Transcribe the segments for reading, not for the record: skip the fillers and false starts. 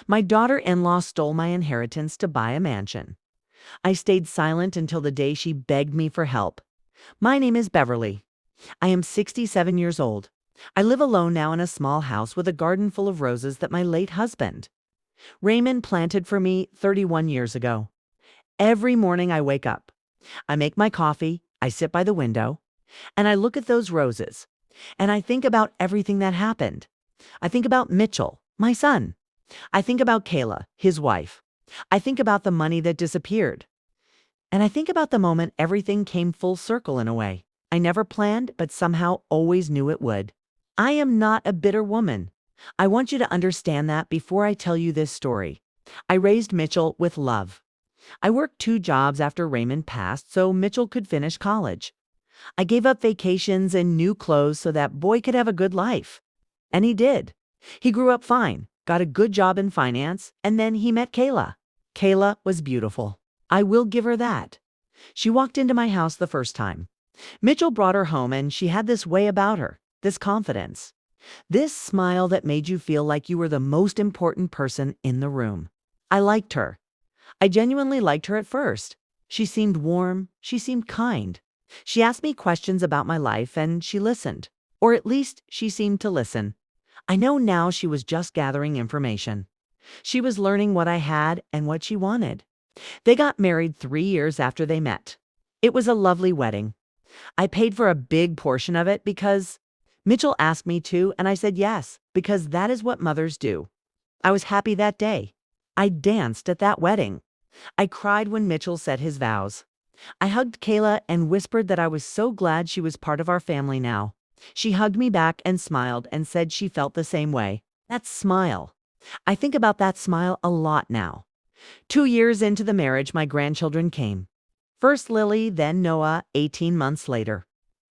My daughter-in-law stole my inheritance to buy a mansion. I stayed silent until the day she begged me for help. My name is Beverly. I am 67 years old. I live alone now in a small house with a garden full of roses that my late husband, Raymond, planted for me 31 years ago. Every morning I wake up. I make my coffee, I sit by the window, and I look at those roses. And I think about everything that happened. I think about Mitchell, my son. I think about Kayla, his wife. I think about the money that disappeared. And I think about the moment everything came full circle in a way I never planned, but somehow always knew it would. I am not a bitter woman. I want you to understand that before I tell you this story. I raised Mitchell with love. I worked 2 jobs after Raymond passed so Mitchell could finish college. I gave up vacations and new clothes so that boy could have a good life. And he did. He grew up fine, got a good job in finance, and then he met Kayla. Kayla was beautiful. I will give her that. She walked into my house the first time. Mitchell brought her home and she had this way about her, this confidence. This smile that made you feel like you were the most important person in the room. I liked her. I genuinely liked her at first. She seemed warm. She seemed kind. She asked me questions about my life and she listened. Or at least she seemed to listen. I know now she was just gathering information. She was learning what I had and what she wanted. They got married 3 years after they met. It was a lovely wedding. I paid for a big portion of it because Mitchell asked me to, and I said yes, because that is what mothers do. I was happy that day. I danced at that wedding. I cried when Mitchell said his vows. I hugged Kayla and whispered that I was so glad she was part of our family now. She hugged me back and smiled and said she felt the same way. That smile. I think about that smile a lot now. 2 years into the marriage, my grandchildren came. First Lily, then Noah, 18 months later.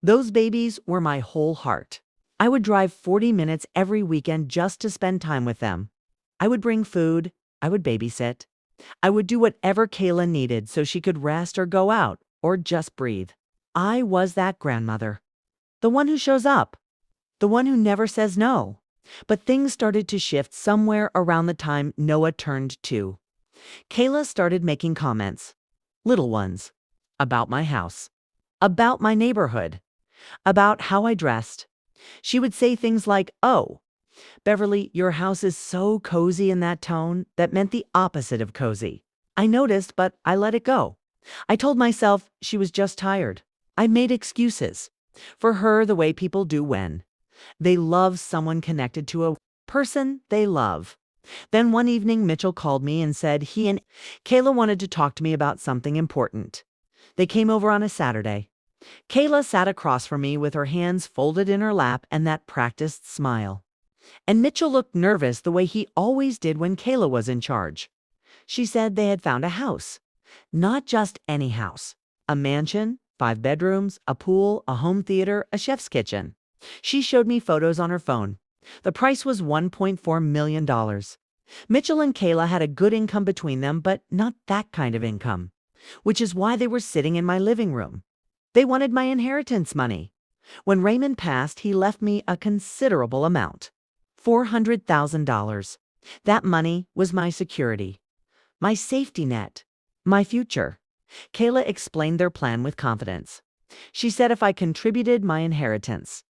Those babies were my whole heart. I would drive 40 minutes every weekend just to spend time with them. I would bring food. I would babysit. I would do whatever Kayla needed so she could rest or go out or just breathe. I was that grandmother. The one who shows up. The one who never says no. But things started to shift somewhere around the time Noah turned 2. Kayla started making comments. Little ones. About my house. About my neighborhood. About how I dressed. She would say things like, "Oh, Beverly, your house is so cozy," in that tone that meant the opposite of cozy. I noticed, but I let it go. I told myself she was just tired. I made excuses. For her, the way people do when they love someone connected to a person they love. Then one evening, Mitchell called me and said he and Kayla wanted to talk to me about something important. They came over on a Saturday. Kayla sat across from me with her hands folded in her lap and that practiced smile. And Mitchell looked nervous the way he always did when Kayla was in charge. She said they had found a house. Not just any house. A mansion, 5 bedrooms, a pool, a home theater, a chef's kitchen. She showed me photos on her phone. The price was $1.4 million. Mitchell and Kayla had a good income between them, but not that kind of income, which is why they were sitting in my living room. They wanted my inheritance money. When Raymond passed, he left me a considerable amount. $400,000. That money was my security, my safety net, my future. Kayla explained their plan with confidence. She said if I contributed my inheritance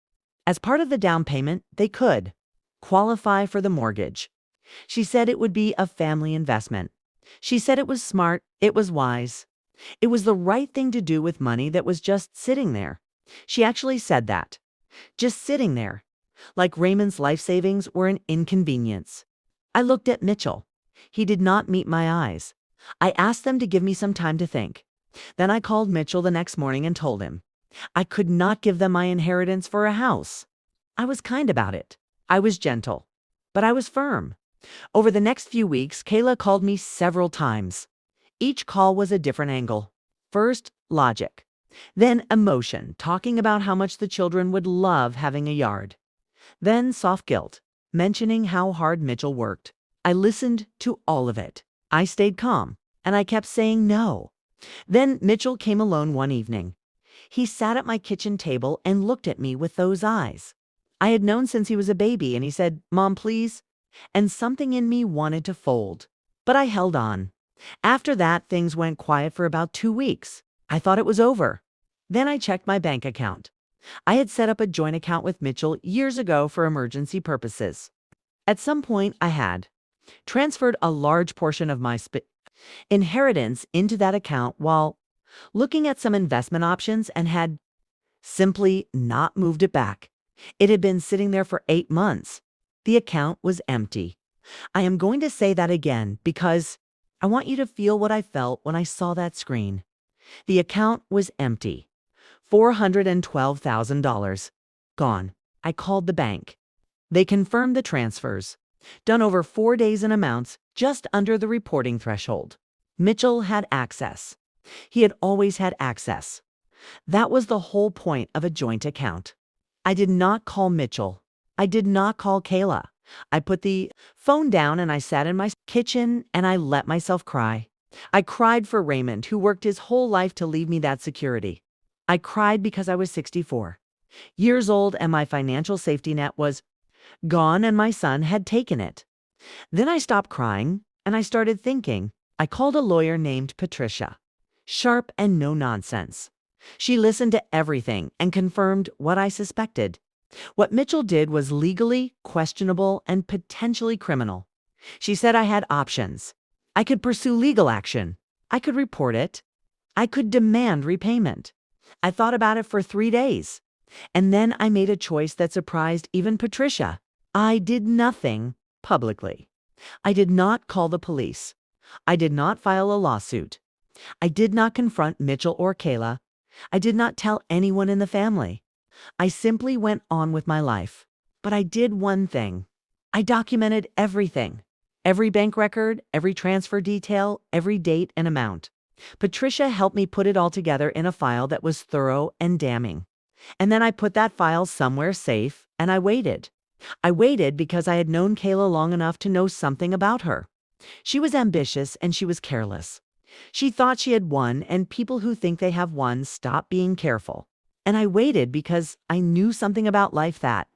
as part of the down payment, they could qualify for the mortgage. She said it would be a family investment. She said it was smart, it was wise. It was the right thing to do with money that was just sitting there. She actually said that. Just sitting there. Like Raymond's life savings were an inconvenience. I looked at Mitchell. He did not meet my eyes. I asked them to give me some time to think. Then I called Mitchell the next morning and told him I could not give them my inheritance for a house. I was kind about it. I was gentle. But I was firm. Over the next few weeks, Kayla called me several times. Each call was a different angle. First, logic. Then emotion, talking about how much the children would love having a yard. Then soft guilt, mentioning how hard Mitchell worked. I listened to all of it. I stayed calm, and I kept saying no. Then Mitchell came alone one evening. He sat at my kitchen table and looked at me with those eyes I had known since he was a baby, and he said, "Mom, please, and something in me wanted to fold. But I held on. After that, things went quiet for about 2 weeks. I thought it was over. Then I checked my bank account. I had set up a joint account with Mitchell years ago for emergency purposes. At some point, I had transferred a large portion of my inheritance into that account while looking at some investment options and had simply not moved it back. It had been sitting there for 8 months. The account was empty. I am going to say that again because I want you to feel what I felt when I saw that screen. The account was empty. $412,000. Gone. I called the bank. They confirmed the transfers, done over 4 days in amounts just under the reporting threshold. Mitchell had access. He had always had access. That was the whole point of a joint account. I did not call Mitchell. I did not call Kayla. I put the phone down and I sat in my kitchen and I let myself cry. I cried for Raymond, who worked his whole life to leave me that security. I cried because I was 64 years old and my financial safety net was gone and my son had taken it. Then I stopped crying and I started thinking. I called a lawyer named Patricia. Sharp and no nonsense. She listened to everything and confirmed what I suspected. What Mitchell did was legally questionable and potentially criminal. She said I had options. I could pursue legal action. I could report it. I could demand repayment. I thought about it for 3 days. And then I made a choice that surprised even Patricia. I did nothing publicly. I did not call the police. I did not file a lawsuit. I did not confront Mitchell or Kayla. I did not tell anyone in the family. I simply went on with my life. But I did one thing. I documented everything. Every bank record, every transfer detail, every date and amount. Patricia helped me put it all together in a file that was thorough and damning. And then I put that file somewhere safe and I waited. I waited because I had known Kayla long enough to know something about her. She was ambitious and she was careless. She thought she had won, and people who think they have won stop being careful. And I waited because I knew something about life that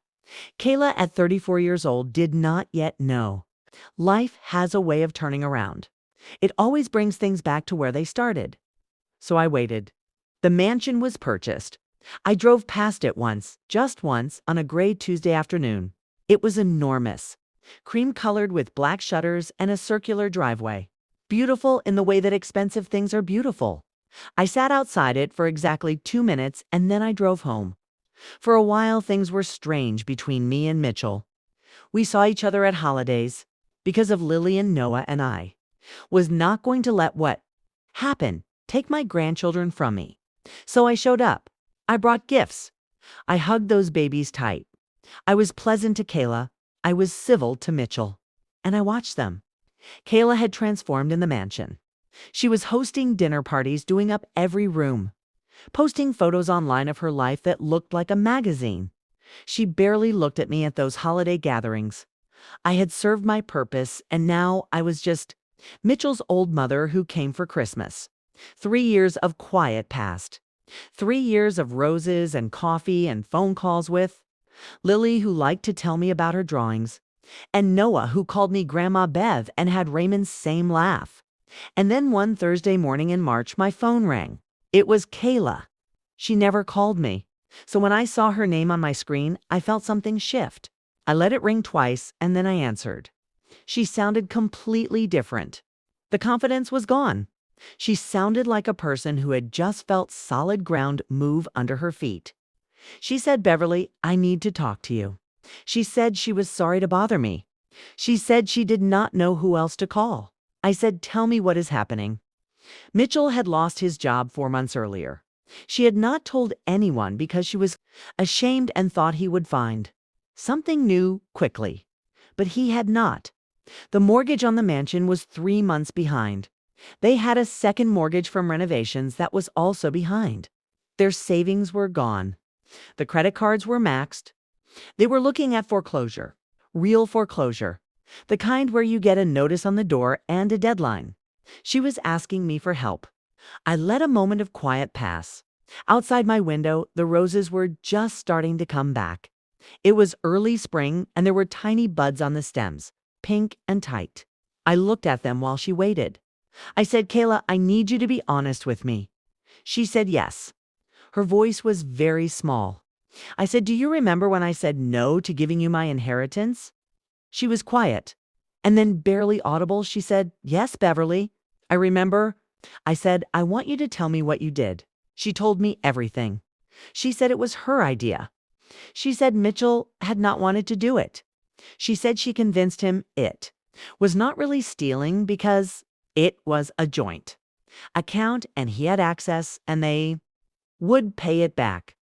Kayla at 34 years old did not yet know. Life has a way of turning around. It always brings things back to where they started. So I waited. The mansion was purchased. I drove past it once, just once, on a gray Tuesday afternoon. It was enormous, cream-colored with black shutters and a circular driveway. Beautiful in the way that expensive things are beautiful. I sat outside it for exactly 2 minutes and then I drove home. For a while, things were strange between me and Mitchell. We saw each other at holidays because of Lillian, Noah, and I was not going to let what happened take my grandchildren from me. So I showed up. I brought gifts. I hugged those babies tight. I was pleasant to Kayla. I was civil to Mitchell. And I watched them. Kayla had transformed in the mansion. She was hosting dinner parties, doing up every room, posting photos online of her life that looked like a magazine. She barely looked at me at those holiday gatherings. I had served my purpose, and now I was just Mitchell's old mother who came for Christmas. 3 years of quiet passed. 3 years of roses and coffee and phone calls with Lily, who liked to tell me about her drawings, and Noah, who called me Grandma Bev and had Raymond's same laugh. And then one Thursday morning in March, my phone rang. It was Kayla. She never called me. So when I saw her name on my screen, I felt something shift. I let it ring twice and then I answered. She sounded completely different. The confidence was gone. She sounded like a person who had just felt solid ground move under her feet. She said, "Beverly, I need to talk to you." She said she was sorry to bother me. She said she did not know who else to call. I said, "Tell me what is happening." Mitchell had lost his job 4 months earlier. She had not told anyone because she was ashamed and thought he would find something new quickly. But he had not. The mortgage on the mansion was 3 months behind. They had a second mortgage from renovations that was also behind. Their savings were gone. The credit cards were maxed. They were looking at foreclosure, real foreclosure, the kind where you get a notice on the door and a deadline. She was asking me for help. I let a moment of quiet pass. Outside my window, the roses were just starting to come back. It was early spring and there were tiny buds on the stems. pink and tight. I looked at them while she waited. I said, Kayla, I need you to be honest with me. She said yes. Her voice was very small. I said, do you remember when I said no to giving you my inheritance? She was quiet. And then barely audible, she said, yes, Beverly. I remember. I said, I want you to tell me what you did. She told me everything. She said it was her idea. She said Mitchell had not wanted to do it. She said she convinced him it was not really stealing because it was a joint account and he had access and they would pay it back.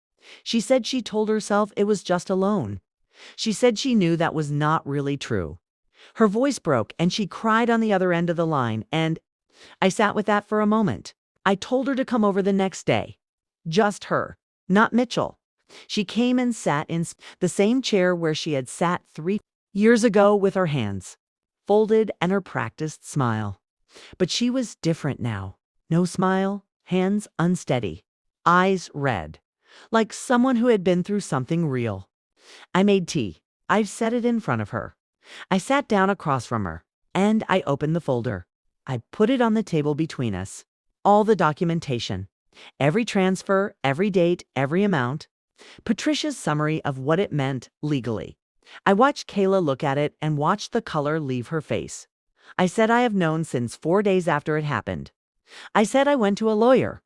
She said she told herself it was just a loan. She said she knew that was not really true. Her voice broke and she cried on the other end of the line, and I sat with that for a moment. I told her to come over the next day. Just her, not Mitchell. She came and sat in the same chair where she had sat 3 years ago with her hands folded and her practiced smile. But she was different now. No smile, hands unsteady, eyes red, like someone who had been through something real. I made tea. I set it in front of her. I sat down across from her, and I opened the folder. I put it on the table between us. All the documentation. Every transfer, every date, every amount. Patricia's summary of what it meant legally. I watched Kayla look at it and watched the color leave her face. I said I have known since 4 days after it happened. I said I went to a lawyer.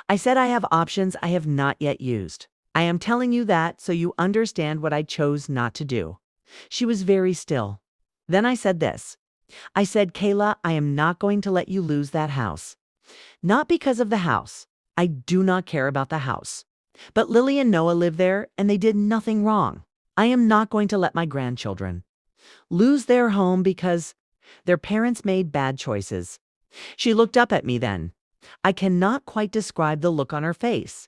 I said I have options I have not yet used. I am telling you that so you understand what I chose not to do. She was very still. Then I said this. I said, Kayla, I am not going to let you lose that house. Not because of the house. I do not care about the house. But Lily and Noah live there and they did nothing wrong. I am not going to let my grandchildren lose their home because their parents made bad choices. She looked up at me then. I cannot quite describe the look on her face.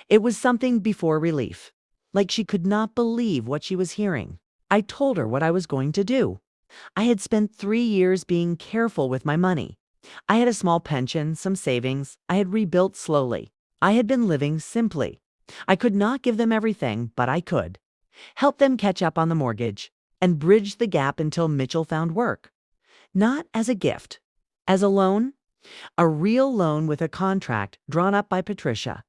It was something before relief, like she could not believe what she was hearing. I told her what I was going to do. I had spent 3 years being careful with my money. I had a small pension, some savings. I had rebuilt slowly. I had been living simply. I could not give them everything, but I could help them catch up on the mortgage and bridge the gap until Mitchell found work. Not as a gift, as a loan, a real loan with a contract drawn up by Patricia,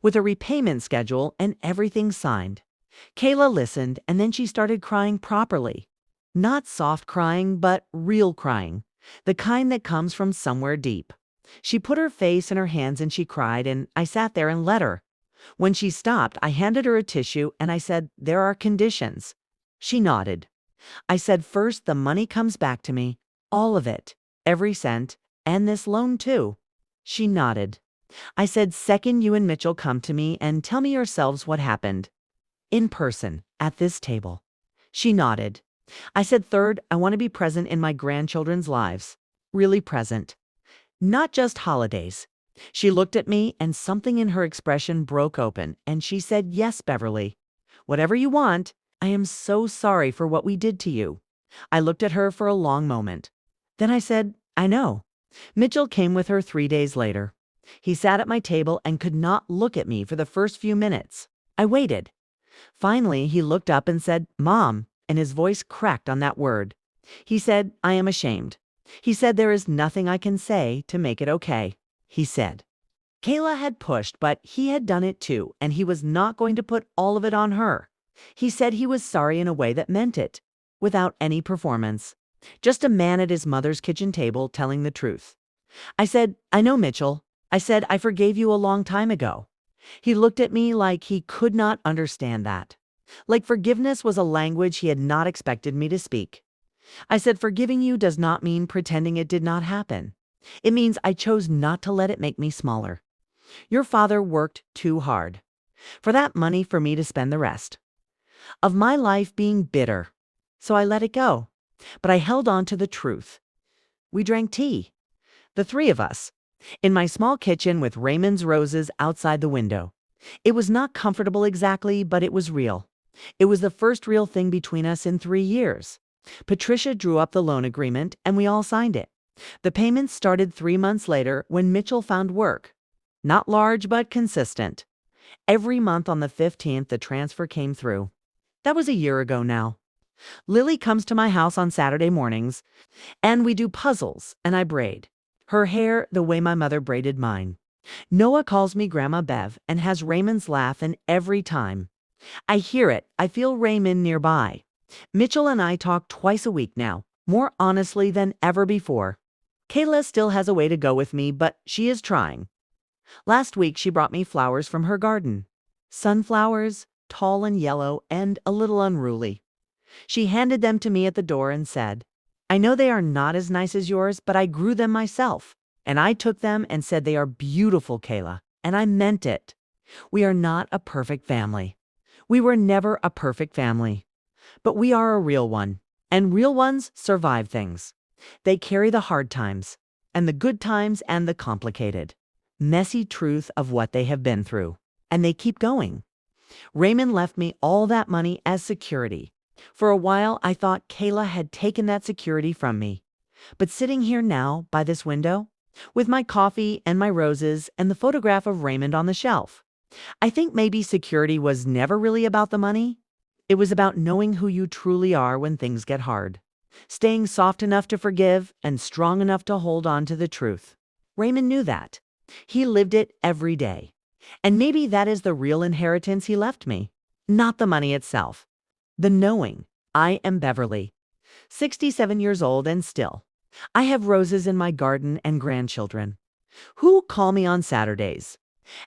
with a repayment schedule and everything signed. Kayla listened and then she started crying properly. Not soft crying, but real crying, the kind that comes from somewhere deep. She put her face in her hands and she cried, and I sat there and let her. When she stopped, I handed her a tissue and I said, there are conditions. She nodded. I said, first, the money comes back to me, all of it, every cent, and this loan too. She nodded. I said, second, you and Mitchell come to me and tell me yourselves what happened. In person, at this table. She nodded. I said, third, I want to be present in my grandchildren's lives. Really present. Not just holidays. She looked at me and something in her expression broke open and she said, yes, Beverly. Whatever you want. I am so sorry for what we did to you. I looked at her for a long moment. Then I said, I know. Mitchell came with her 3 days later. He sat at my table and could not look at me for the first few minutes. I waited. Finally, he looked up and said, Mom, and his voice cracked on that word. He said, I am ashamed. He said, there is nothing I can say to make it okay. He said. Kayla had pushed, but he had done it too, and he was not going to put all of it on her. He said he was sorry in a way that meant it, without any performance. Just a man at his mother's kitchen table telling the truth. I said, I know, Mitchell. I said, I forgave you a long time ago. He looked at me like he could not understand that. Like forgiveness was a language he had not expected me to speak. I said, forgiving you does not mean pretending it did not happen. It means I chose not to let it make me smaller. Your father worked too hard for that money for me to spend the rest of my life being bitter. So I let it go. But I held on to the truth. We drank tea, the 3 of us, in my small kitchen with Raymond's roses outside the window. It was not comfortable exactly, but it was real. It was the first real thing between us in 3 years. Patricia drew up the loan agreement and we all signed it. The payments started 3 months later when Mitchell found work. Not large, but consistent. Every month on the 15th, the transfer came through. That was a year ago now. Lily comes to my house on Saturday mornings, and we do puzzles, and I braid her hair the way my mother braided mine. Noah calls me Grandma Bev and has Raymond's laugh, and every time I hear it, I feel Raymond nearby. Mitchell and I talk twice a week now, more honestly than ever before. Kayla still has a way to go with me, but she is trying. Last week, she brought me flowers from her garden. Sunflowers, tall and yellow and a little unruly. She handed them to me at the door and said, "I know they are not as nice as yours, but I grew them myself." And I took them and said, "They are beautiful, Kayla." And I meant it. We are not a perfect family. We were never a perfect family. But we are a real one. And real ones survive things. They carry the hard times, and the good times, and the complicated, messy truth of what they have been through. And they keep going. Raymond left me all that money as security. For a while, I thought Kayla had taken that security from me. But sitting here now by this window, with my coffee and my roses and the photograph of Raymond on the shelf, I think maybe security was never really about the money. It was about knowing who you truly are when things get hard. Staying soft enough to forgive and strong enough to hold on to the truth. Raymond knew that. He lived it every day. And maybe that is the real inheritance he left me. Not the money itself. The knowing. I am Beverly, 67 years old, and still I have roses in my garden and grandchildren who call me on Saturdays.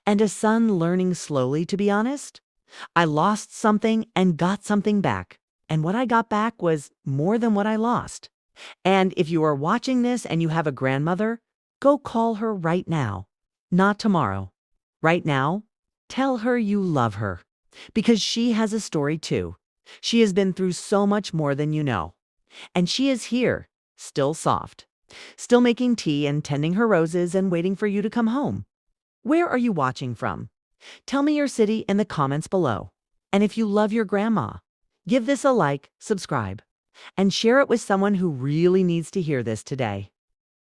And a son learning slowly to be honest. I lost something and got something back. And what I got back was more than what I lost. And if you are watching this and you have a grandmother, go call her right now. Not tomorrow. Right now, tell her you love her. Because she has a story too. She has been through so much more than you know. And she is here, still soft, still making tea and tending her roses and waiting for you to come home. Where are you watching from? Tell me your city in the comments below. And if you love your grandma, give this a like, subscribe, and share it with someone who really needs to hear this today.